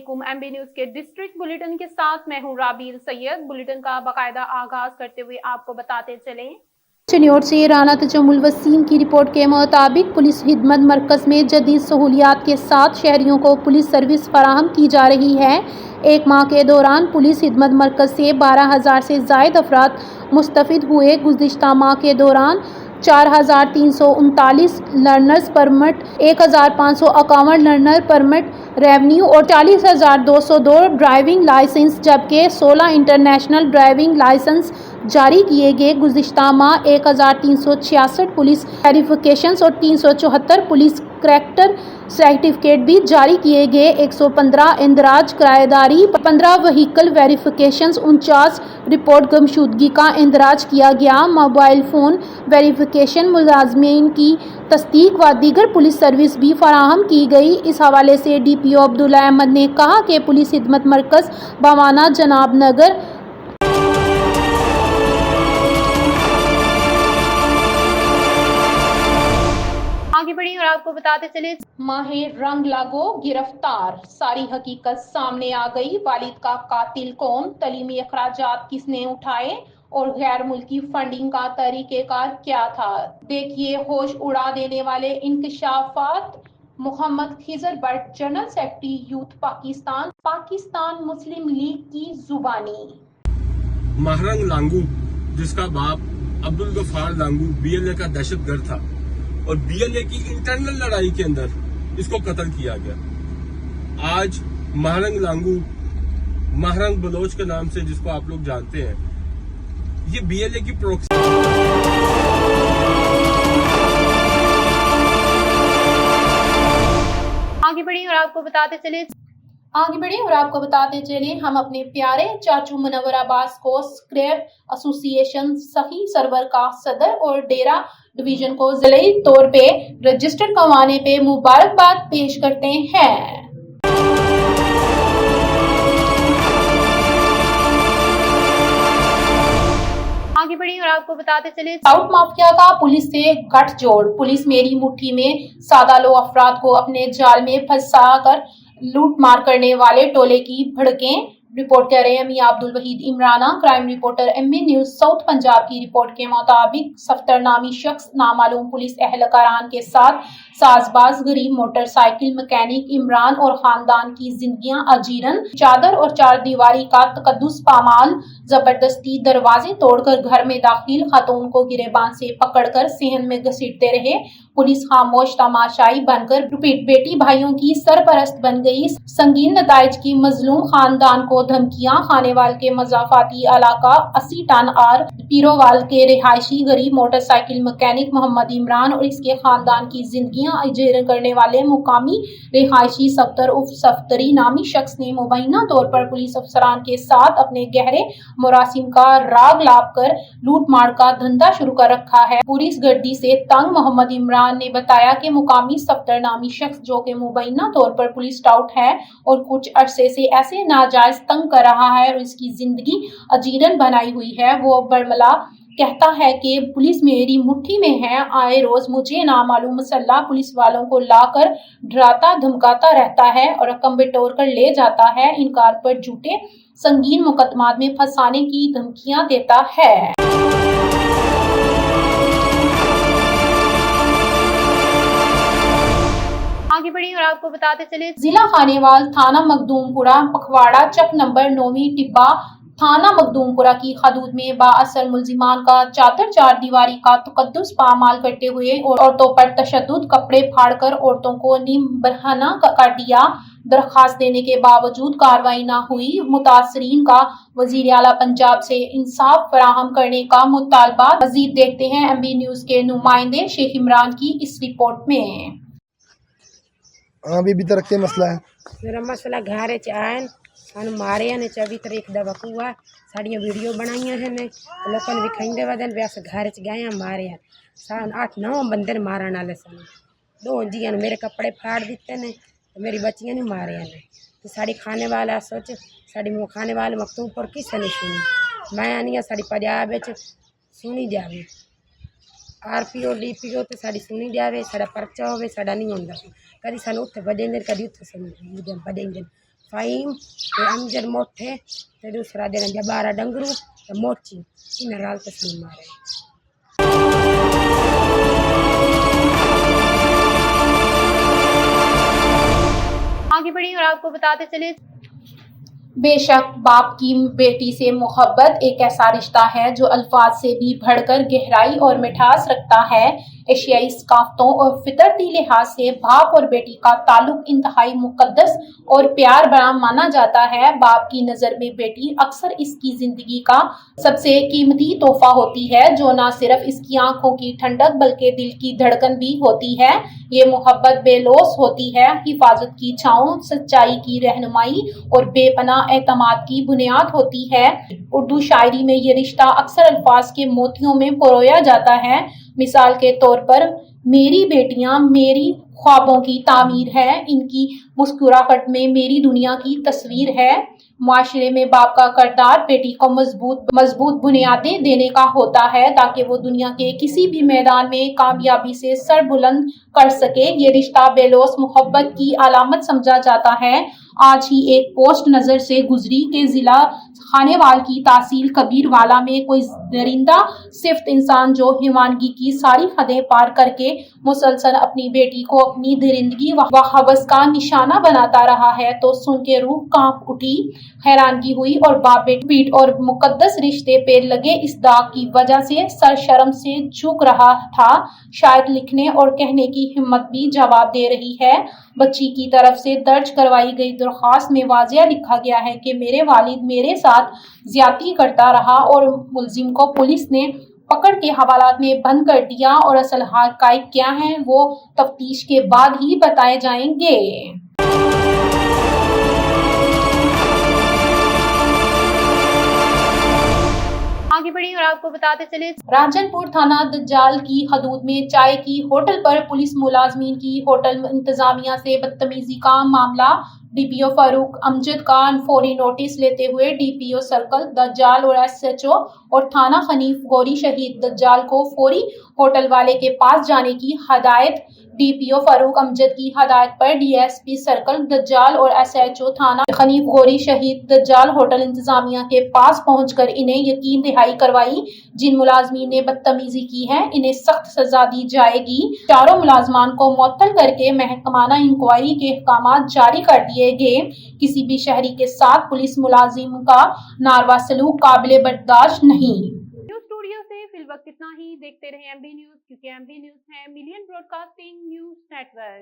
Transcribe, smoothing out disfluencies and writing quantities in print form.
वालेकुम। MB news के district bulletin के साथ मैं हूं राबील सैयद। बुलेटिन का बाकायदा आगाज करते हुए आपको बताते चलें। चिन्योर से राना तजम्मुल वसीम की रिपोर्ट के मुताबिक पुलिस खिदमत मरकज में जदीद सहूलियात के साथ शहरियों को पुलिस सर्विस फराहम की जा रही है। एक माह के दौरान पुलिस खिदमत मरकज से 12,000 से जायद अफराद मुस्तफिद हुए। गुज़िश्ता माह के दौरान 4,339 learners permit, 1,551 learner permit revenue और 40,202 ड्राइविंग लाइसेंस जबकि 16 इंटरनेशनल ड्राइविंग लाइसेंस जारी किए गए। गुज़िश्ता माह 1,366 पुलिस वेरिफिकेशंस और 374 पुलिस करैक्टर सर्टिफिकेट भी जारी किए गए। 115 इंदराज किराएदारी, 15 व्हीकल वेरिफिकेशंस, 49 रिपोर्ट गुमशुदगी का इंदराज किया गया। मोबाइल फ़ोन वेरिफिकेशन, मुलाजमीन की तस्दीक व दीगर पुलिस सर्विस भी फराहम की गई। इस हवाले से DPO अब्दुल अहमद ने कहा कि पुलिस खिदमत मरकज बवाना जनाब नगर आगे बढ़ी और आपको बताते चले, माहे रंग लागो गिरफ्तार, सारी हकीकत सामने आ गई। वालिद का कातिल कौन, तलीमी अखराजात किसने उठाए और गैर मुल्की फंडिंग का तरीक़ेकार क्या था। देखिए होश उड़ा देने वाले इंकशाफात। Mohammad Khizar Bhatt, general secretary youth Pakistan, Pakistan Muslim League की जुबानी। महरंग लांगू, जिसका बाप अब्दुल गफार लांगू BLA का दहशतगर्द था और BLA की इंटरनल लड़ाई के अंदर इसको कत्ल किया गया। आज महरंग लांगू, महरंग बलोच के नाम से जिसको आप लोग जानते हैं, ये BLA की प्रोक्सी आगे बढ़ी और आपको बताते चले हम अपने प्यारे चाचू मुनव्वर अब्बास को स्क्रैप एसोसिएशन सही सरवर का सदर और डेरा डिवीजन को जिले तौर पे रजिस्टर्ड करवाने पे मुबारकबाद पेश करते हैं। आगे बढ़ी और आपको बताते चले, साउथ माफिया का पुलिस से गठजोड़, पुलिस मेरी मुट्ठी में, सादा लो अफराद को अपने जाल में फंसाकर लूट मार करने वाले टोले की भड़कें। रिपोर्ट कर रहे हैं मियां Abdul Waheed Imrana. Crime reporter MB news south Punjab की रिपोर्ट के मुताबिक सफ्तर नामी शख्स नामालूम पुलिस एहलकारान के साथ साजबाज गरीब मोटरसाइकिल मैकेनिक इमरान और खानदान की जिंदगियां अजीरन, चादर और चार दीवारी का तकद्दुस पामाल, जबरदस्ती दरवाजे तोड़कर घर में दाखिल खातून को गिरेबान से पकड़कर सेहन में घसीटते रहे। पुलिस खामोश तमाशाई बनकर बेटी भाइयों की सरपरस्त बन गई। संगीन नताइज की मजलूम खानदान को धमकियां। खानेवाल के मजाफाती इलाका 80 टन आर पीरोवाल के रिहायशी गरीब मोटरसाइकिल मैकेनिक मोहम्मद इमरान और इसके खानदान की जिंदगियां अजीरन करने वाले मुकामी रिहायशी सफ्तर उफ सफ्तरी नामी शख्स ने मुबैना तौर पर पुलिस अफसरान के साथ अपने गहरे मुरासिम का राग लाप कर लूट मार का धंधा शुरू कर रखा है। पुलिस गर्दी से तंग मोहम्मद इमरान ने बताया कि मुकामी सफ्तर नामी शख्स जो कि मुबैना तौर पर पुलिस स्काउट है और कुछ अरसे से ऐसे नाजायज तंग कर रहा है और इसकी जिंदगी अजीरन बनाई हुई है। वो बरमला कहता है कि पुलिस मेरी मुट्ठी में है, आए रोज मुझे नामालूम मसल्ला पुलिस वालों को लाकर डराता धमकाता रहता है और रकम बिटोर कर ले जाता है। इनकार पर झूठे संगीन मुकदमात में फंसाने की धमकियां देता है। आगे बढ़ी और आपको बताते चले, जिला खानेवाल थाना मखदूमपुरा पखवाड़ा चक नंबर 9वीं टिब्बा थाना मखदूमपुरा की हदूद में बाअसर मुलजिमान का चार दीवारी का तकद्दुस पामाल करते हुए औरतों पर तशद्दुद, कपड़े फाड़कर औरतों को नीम बरहना कर दिया। दरखास्त देने के बावजूद कार्रवाई न हुई। मुतासरीन का वजीर आला पंजाब से इंसाफ फराहम करने का मुतालबा। मजीद देखते हैं MB न्यूज के नुमाइंदे शेख इमरान की इस रिपोर्ट में। हाँ बीबी तरक् के मसला है, मेरा मसला घर च आए सन मारे ने 24 तारीख का वकूआ साड़ियाँ वीडियो बनाई है ने लोगों ने विखाइंदे वदन व्यास घर च गए मारे सन 8-9 बंदे मारन वाले सन। 2 जियां मेरे कपड़े फाड़ दिते ने मेरी बच्चियां ने मारे ने तो साड़ी खाने वाला सोच साड़ी खाने वाले मखदूमपुर किसी ने सुनी। मैं आनी साड़ी पंजाब सुनी जाए RPO DPO तो साड़ी सुनी जाए, साड़ा परचा हो साड़ा नहीं होंदा, कभी सानू उत्थे बजेंदे कभी उत्थे बजेंदे فہیم تے امجد موٹھے تے دوسرا دے رنجا 12 ڈنگرو تے موچی ان رال تے سن مارے. آگے بڑھیں اور آپ کو بتاتے چلے بے شک باپ کی بیٹی سے محبت ایک ایسا رشتہ ہے جو الفاظ سے بھی بڑھ کر گہرائی اور مٹھاس رکھتا ہے. ایشیائی ثقافتوں اور فطرتی لحاظ سے باپ اور بیٹی کا تعلق انتہائی مقدس اور پیار بھرا مانا جاتا ہے. باپ کی نظر میں بیٹی اکثر اس کی زندگی کا سب سے قیمتی تحفہ ہوتی ہے جو نہ صرف اس کی آنکھوں کی ٹھنڈک بلکہ دل کی دھڑکن بھی ہوتی ہے. یہ محبت بے لوث ہوتی ہے، حفاظت کی چھاؤں، سچائی کی رہنمائی اور بے پناہ اعتماد کی بنیاد ہوتی ہے. اردو شاعری میں یہ رشتہ اکثر الفاظ کے موتیوں میں پرویا جاتا ہے. مثال کے طور پر میری بیٹیاں میری خوابوں کی تعمیر ہے، ان کی مسکراہٹ میں میری دنیا کی تصویر ہے. معاشرے میں باپ کا کردار بیٹی کو مضبوط بنیادیں دینے کا ہوتا ہے تاکہ وہ دنیا کے کسی بھی میدان میں کامیابی سے سر بلند کر سکے. یہ رشتہ بے لوث محبت کی علامت سمجھا جاتا ہے. آج ہی ایک پوسٹ نظر سے گزری کہ ضلع خانیوال کی تحصیل کبیر والا میں کوئی درندہ صفت انسان جو حیوانگی کی ساری حدیں پار کر کے مسلسل اپنی بیٹی کو اپنی درندگی و ہوس کا نشانہ بناتا رہا ہے تو سن کے روح کانپ اٹھی. حیرانگی ہوئی اور باپ بیٹی اور مقدس رشتے پہ لگے اس داغ کی وجہ سے سر شرم سے جھک رہا تھا. شاید لکھنے اور کہنے کی ہمت بھی جواب دے رہی ہے. بچی کی طرف سے درج کروائی گئی درخواست میں واضح لکھا گیا ہے کہ میرے والد میرے ساتھ زیادتی کرتا رہا اور ملزم کو پولیس نے پکڑ کے حوالات میں بند کر دیا اور اصل حقائق کیا ہیں وہ تفتیش کے بعد ہی بتائے جائیں گے. آگے بڑھیں اور آپ کو بتاتے چلے رانجن پور تھانہ دجال کی حدود میں چائے کی ہوٹل پر پولیس ملازمین کی ہوٹل انتظامیہ سے بدتمیزی کا معاملہ. ڈی پی او فاروق امجد کا فوری نوٹس لیتے ہوئے ڈی پی او سرکل دجال اور ایس ایچ او اور تھانہ حنیف گوری شہید دجال کو فوری ہوٹل والے کے پاس جانے کی ہدایت. ڈی پی او فاروق امجد کی ہدایت پر ڈی ایس پی سرکل دجال اور ایس ایچ او تھانہ حنیف گوری شہید دجال ہوٹل انتظامیہ کے پاس پہنچ کر انہیں یقین دہانی کروائی. جن ملازمین نے بدتمیزی کی ہے انہیں سخت سزا دی جائے گی. چاروں ملازمان کو معطل کر کے محکمانہ انکوائری کے احکامات جاری کر دیے گئے. کسی بھی شہری کے ساتھ پولیس ملازم کا ناروا سلوک قابل برداشت نہیں. اسٹوڈیو سے فی الوقت اتنا ہی. دیکھتے رہیں ایم بی نیوز کیونکہ ایم بی نیوز ہے million broadcasting news net work.